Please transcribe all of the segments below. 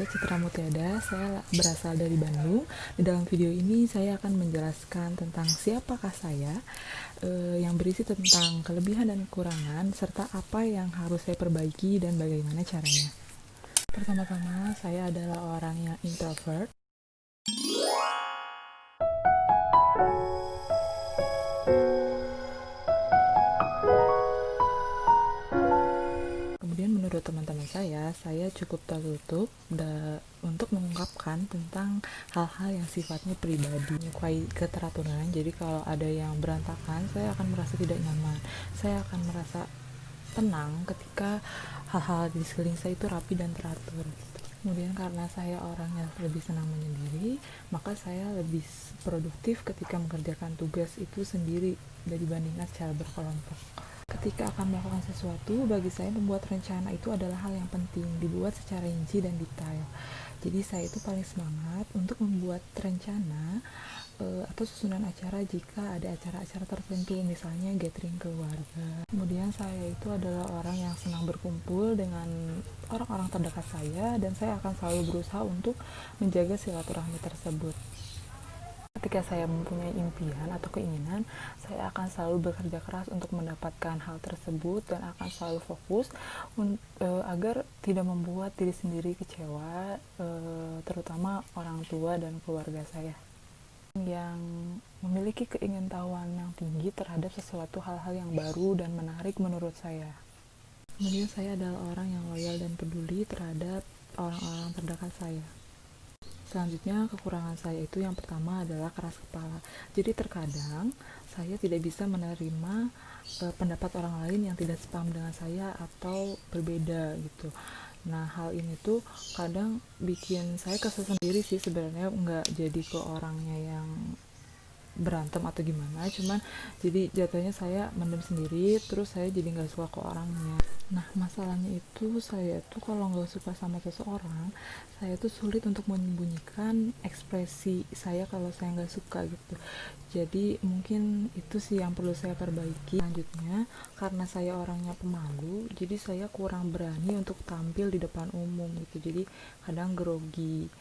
saya Citra Mutiada, saya berasal dari Bandung. Di dalam video ini saya akan menjelaskan tentang siapakah saya, yang berisi tentang kelebihan dan kekurangan, serta apa yang harus saya perbaiki dan bagaimana caranya. Pertama-tama, saya adalah orang yang introvert. Kemudian menurut teman-teman saya cukup tertutup untuk mengungkapkan tentang hal-hal yang sifatnya pribadi, menyukai keteraturan. Jadi kalau ada yang berantakan, saya akan merasa tidak nyaman. Saya akan merasa tenang ketika hal-hal di sekeliling saya itu rapi dan teratur. Kemudian karena saya orangnya lebih senang menyendiri, maka saya lebih produktif ketika mengerjakan tugas itu sendiri dibandingkan secara berkelompok. Ketika akan melakukan sesuatu, bagi saya membuat rencana itu adalah hal yang penting, dibuat secara rinci dan detail. Jadi saya itu paling semangat untuk membuat rencana atau susunan acara jika ada acara-acara tertentu, misalnya gathering keluarga. Kemudian saya itu adalah orang yang senang berkumpul dengan orang-orang terdekat saya, dan saya akan selalu berusaha untuk menjaga silaturahmi tersebut. Ketika saya mempunyai impian atau keinginan, saya akan selalu bekerja keras untuk mendapatkan hal tersebut dan akan selalu fokus agar tidak membuat diri sendiri kecewa, terutama orang tua dan keluarga saya yang memiliki keingintahuan yang tinggi terhadap sesuatu hal-hal yang baru dan menarik menurut saya. Kemudian saya adalah orang yang loyal dan peduli terhadap orang-orang terdekat saya. Selanjutnya, kekurangan saya itu yang pertama adalah keras kepala. Jadi terkadang saya tidak bisa menerima pendapat orang lain yang tidak sepaham dengan saya atau berbeda gitu. Nah, hal ini tuh kadang bikin saya kesel sendiri sih sebenarnya, nggak jadi ke orangnya yang berantem atau gimana, cuman jadi jatuhnya saya mendem sendiri, terus saya jadi nggak suka ke orangnya. Nah, masalahnya itu saya tuh kalau nggak suka sama seseorang, saya tuh sulit untuk menyembunyikan ekspresi saya kalau saya nggak suka gitu. Jadi mungkin itu sih yang perlu saya perbaiki. Selanjutnya, karena saya orangnya pemalu, jadi saya kurang berani untuk tampil di depan umum gitu, jadi kadang grogi.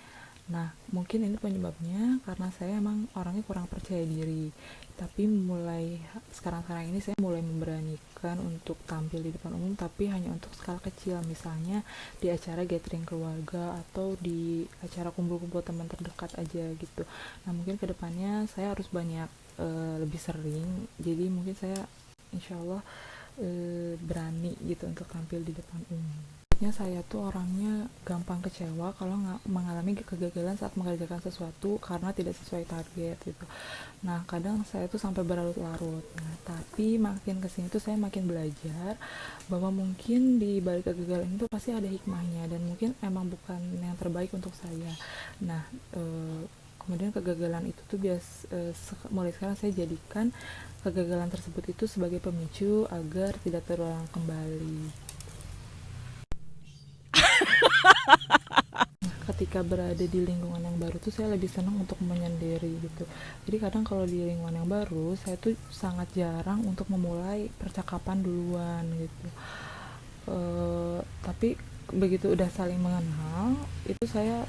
Nah, mungkin ini penyebabnya karena saya emang orangnya kurang percaya diri. Tapi mulai sekarang-sekarang ini saya mulai memberanikan untuk tampil di depan umum, tapi hanya untuk skala kecil, misalnya di acara gathering keluarga atau di acara kumpul-kumpul teman terdekat aja gitu. Nah, mungkin kedepannya saya harus banyak lebih sering. Jadi mungkin saya insya Allah berani gitu untuk tampil di depan umum. Saya tuh orangnya gampang kecewa kalau mengalami kegagalan saat mengerjakan sesuatu karena tidak sesuai target gitu. Nah, kadang saya tuh sampai berlarut-larut. Nah, tapi makin kesini tuh saya makin belajar bahwa mungkin di balik kegagalan itu pasti ada hikmahnya, dan mungkin emang bukan yang terbaik untuk saya. Nah, kemudian kegagalan itu tuh mulai sekarang saya jadikan kegagalan tersebut itu sebagai pemicu agar tidak terulang kembali. Ketika berada di lingkungan yang baru tuh saya lebih senang untuk menyendiri gitu. Jadi kadang kalau di lingkungan yang baru, saya tuh sangat jarang untuk memulai percakapan duluan gitu. Tapi begitu udah saling mengenal, itu saya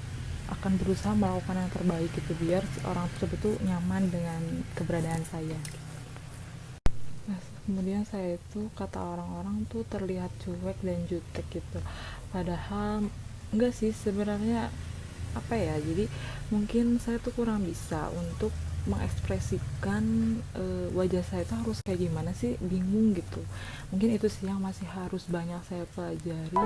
akan berusaha melakukan yang terbaik gitu, biar orang tersebut tuh nyaman dengan keberadaan saya. Nah, kemudian saya itu kata orang-orang tuh terlihat cuek dan jutek gitu. Padahal enggak sih sebenarnya, apa ya, jadi mungkin saya tuh kurang bisa untuk mengekspresikan wajah saya itu harus kayak gimana sih, bingung gitu. Mungkin itu sih yang masih harus banyak saya pelajari.